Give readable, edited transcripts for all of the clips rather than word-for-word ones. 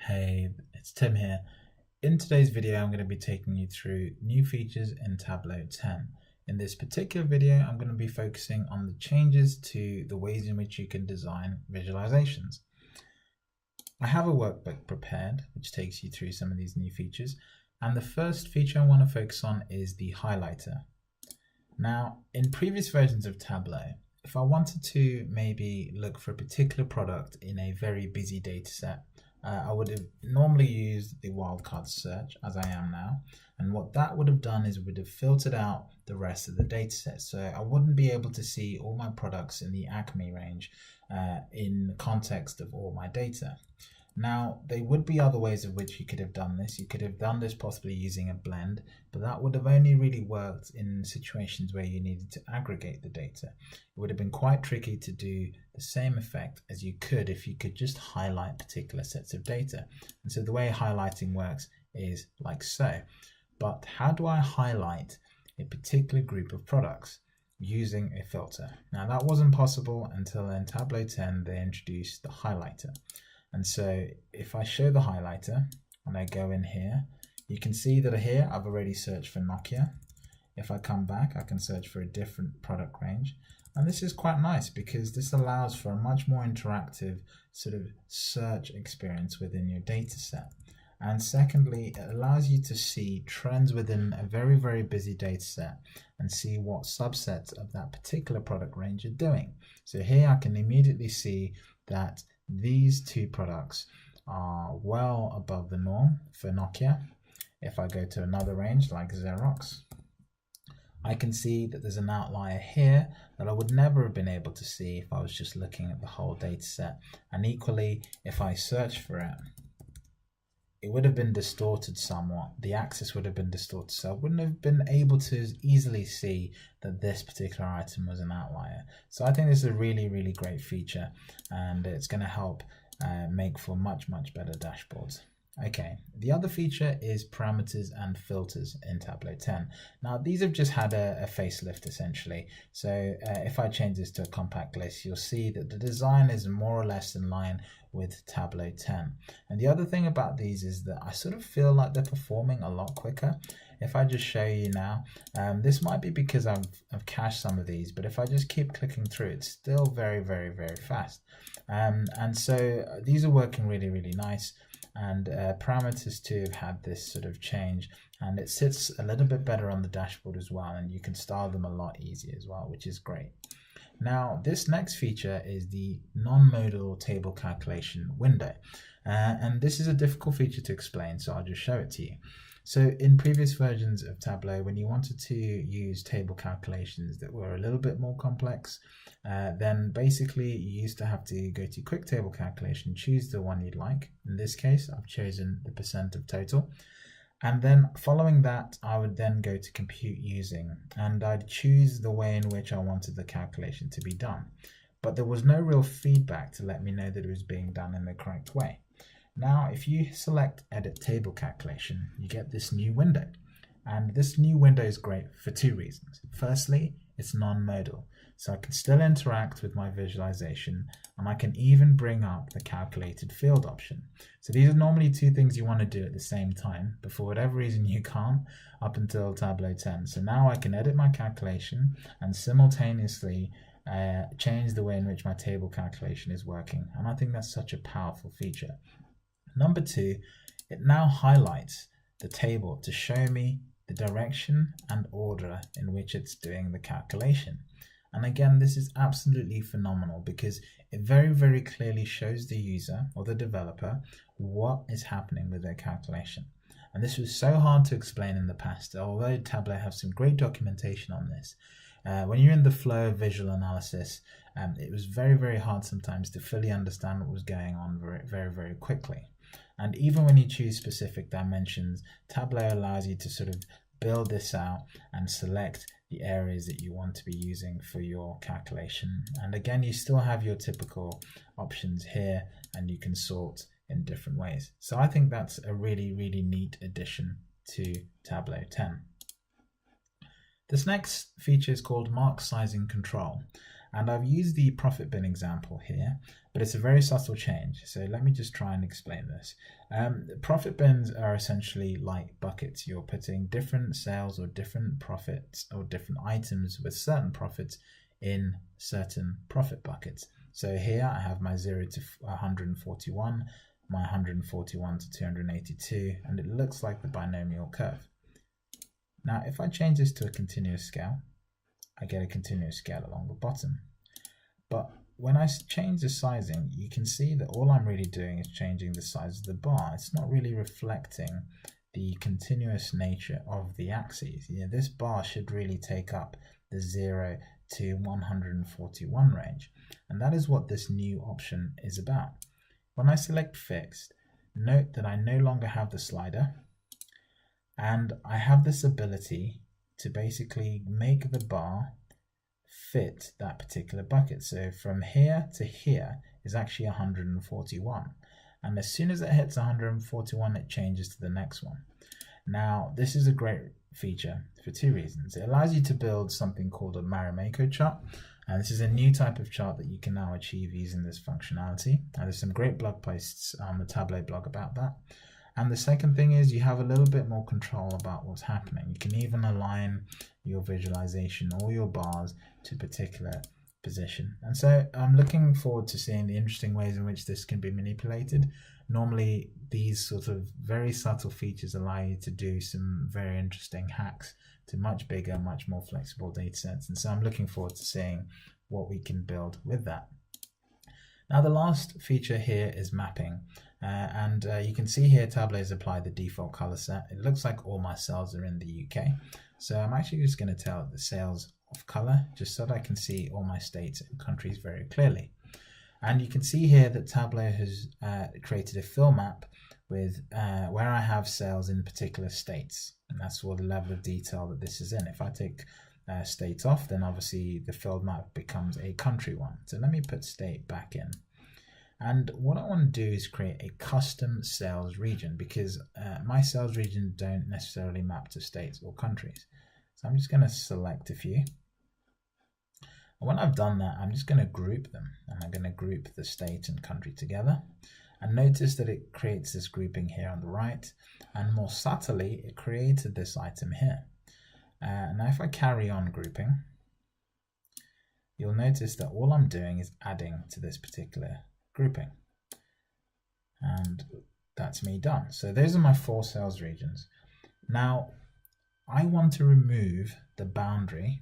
Hey, it's Tim here. In today's video, I'm going to be taking you through new features in Tableau 10. In this particular video, I'm going to be focusing on the changes to the ways in which you can design visualizations. I have a workbook prepared, which takes you through some of these new features. And the first feature I want to focus on is the highlighter. Now, in previous versions of Tableau, if I wanted to maybe look for a particular product in a very busy data set, I would have normally used the wildcard search as I am now. And what that would have done is would have filtered out the rest of the data set. So I wouldn't be able to see all my products in the Acme range in the context of all my data. Now, there would be other ways of which you could have done this. You could have done this possibly using a blend, but that would have only really worked in situations where you needed to aggregate the data. It would have been quite tricky to do the same effect as you could if you could just highlight particular sets of data. And so the way highlighting works is like so. But how do I highlight a particular group of products? Using a filter. Now, that wasn't possible until in Tableau 10 they introduced the highlighter. And so if I show the highlighter and I go in here, you can see that here I've already searched for Nokia. If I come back, I can search for a different product range. And this is quite nice because this allows for a much more interactive sort of search experience within your data set. And secondly, it allows you to see trends within a very, very busy data set and see what subsets of that particular product range are doing. So here I can immediately see that these two products are well above the norm for Nokia. If I go to another range like Xerox, I can see that there's an outlier here that I would never have been able to see if I was just looking at the whole data set. And equally, if I search for it, it would have been distorted somewhat. The axis would have been distorted, so I wouldn't have been able to easily see that this particular item was an outlier. So I think this is a really, really great feature, and it's going to help make for much, much better dashboards. Okay, the other feature is parameters and filters in Tableau 10. Now, these have just had a facelift essentially. So if I change this to a compact list, you'll see that the design is more or less in line with Tableau 10. And the other thing about these is that I sort of feel like they're performing a lot quicker. If I just show you now, this might be because I've cached some of these, but if I just keep clicking through, it's still very, very, very fast. And so these are working really, really nice. And parameters too have had this sort of change, and it sits a little bit better on the dashboard as well, and you can style them a lot easier as well, which is great. Now, this next feature is the non-modal table calculation window, and this is a difficult feature to explain, so I'll just show it to you. So in previous versions of Tableau, when you wanted to use table calculations that were a little bit more complex, then basically you used to have to go to quick table calculation, choose the one you'd like. In this case, I've chosen the percent of total. And then following that, I would then go to compute using, and I'd choose the way in which I wanted the calculation to be done. But there was no real feedback to let me know that it was being done in the correct way. Now, if you select Edit Table Calculation, you get this new window. And this new window is great for two reasons. Firstly, it's non-modal, so I can still interact with my visualization, and I can even bring up the calculated field option. So these are normally two things you want to do at the same time, but for whatever reason you can't up until Tableau 10. So now I can edit my calculation and simultaneously change the way in which my table calculation is working. And I think that's such a powerful feature. Number two, it now highlights the table to show me the direction and order in which it's doing the calculation. And again, this is absolutely phenomenal because it very, very clearly shows the user or the developer what is happening with their calculation. And this was so hard to explain in the past, although Tableau have some great documentation on this. When you're in the flow of visual analysis, it was very, very hard sometimes to fully understand what was going on very, very quickly. And even when you choose specific dimensions, Tableau allows you to sort of build this out and select the areas that you want to be using for your calculation. And again, you still have your typical options here, and you can sort in different ways. So I think that's a really, really neat addition to Tableau 10. This next feature is called Mark Sizing Control. And I've used the profit bin example here, but it's a very subtle change. So let me just try and explain this. Profit bins are essentially like buckets. You're putting different sales or different profits or different items with certain profits in certain profit buckets. So here I have my 0 to 141, my 141 to 282, and it looks like the binomial curve. Now, if I change this to a continuous scale, I get a continuous scale along the bottom. But when I change the sizing, you can see that all I'm really doing is changing the size of the bar. It's not really reflecting the continuous nature of the axes. This bar should really take up the 0 to 141 range. And that is what this new option is about. When I select fixed, note that I no longer have the slider, and I have this ability to basically make the bar fit that particular bucket. So from here to here is actually 141. And as soon as it hits 141, it changes to the next one. Now, this is a great feature for two reasons. It allows you to build something called a Marimekko chart. And this is a new type of chart that you can now achieve using this functionality. And there's some great blog posts on the Tableau blog about that. And the second thing is you have a little bit more control about what's happening. You can even align your visualization or your bars to a particular position. And so I'm looking forward to seeing the interesting ways in which this can be manipulated. Normally, these sort of very subtle features allow you to do some very interesting hacks to much bigger, much more flexible data sets. And so I'm looking forward to seeing what we can build with that. Now, the last feature here is mapping. You can see here Tableau has applied the default color set. It looks like all my cells are in the UK. So I'm actually just going to tell the sales of color just so that I can see all my states and countries very clearly. And you can see here that Tableau has created a fill map with where I have sales in particular states. And that's what the level of detail that this is in. If I take states off, then obviously the filled map becomes a country one. So let me put state back in. And what I want to do is create a custom sales region because my sales regions don't necessarily map to states or countries. So I'm just going to select a few. And when I've done that, I'm just going to group them. And I'm going to group the state and country together. And notice that it creates this grouping here on the right. And more subtly, it created this item here. Now if I carry on grouping, you'll notice that all I'm doing is adding to this particular grouping. And that's me done. So those are my 4 sales regions. Now I want to remove the boundary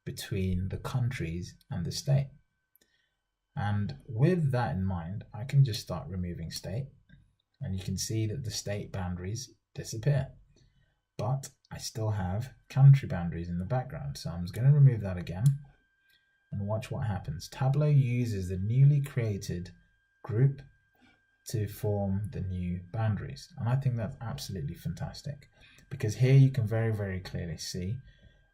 between the countries and the state. And with that in mind, I can just start removing state. And you can see that the state boundaries disappear. But I still have country boundaries in the background. So I'm just going to remove that again and watch what happens. Tableau uses the newly created group to form the new boundaries. And I think that's absolutely fantastic because here you can very, very clearly see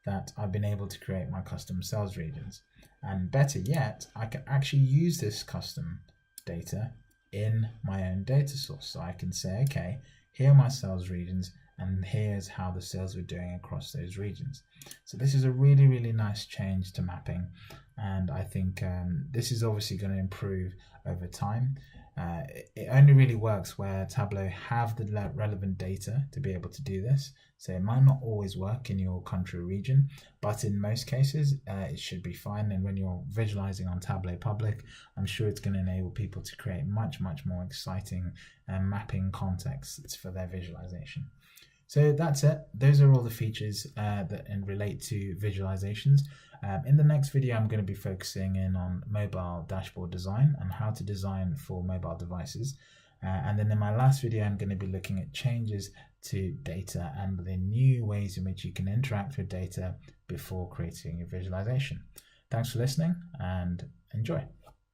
that I've been able to create my custom sales regions. And better yet, I can actually use this custom data in my own data source. So I can say, okay, here are my sales regions, and here's how the sales were doing across those regions. So this is a really, really nice change to mapping. And I think this is obviously going to improve over time. It only really works where Tableau have the relevant data to be able to do this. So it might not always work in your country or region, but in most cases, it should be fine. And when you're visualizing on Tableau Public, I'm sure it's going to enable people to create much, much more exciting mapping contexts for their visualization. So that's it. Those are all the features that relate to visualizations. In the next video, I'm going to be focusing in on mobile dashboard design and how to design for mobile devices. And then in my last video, I'm going to be looking at changes to data and the new ways in which you can interact with data before creating your visualization. Thanks for listening and enjoy.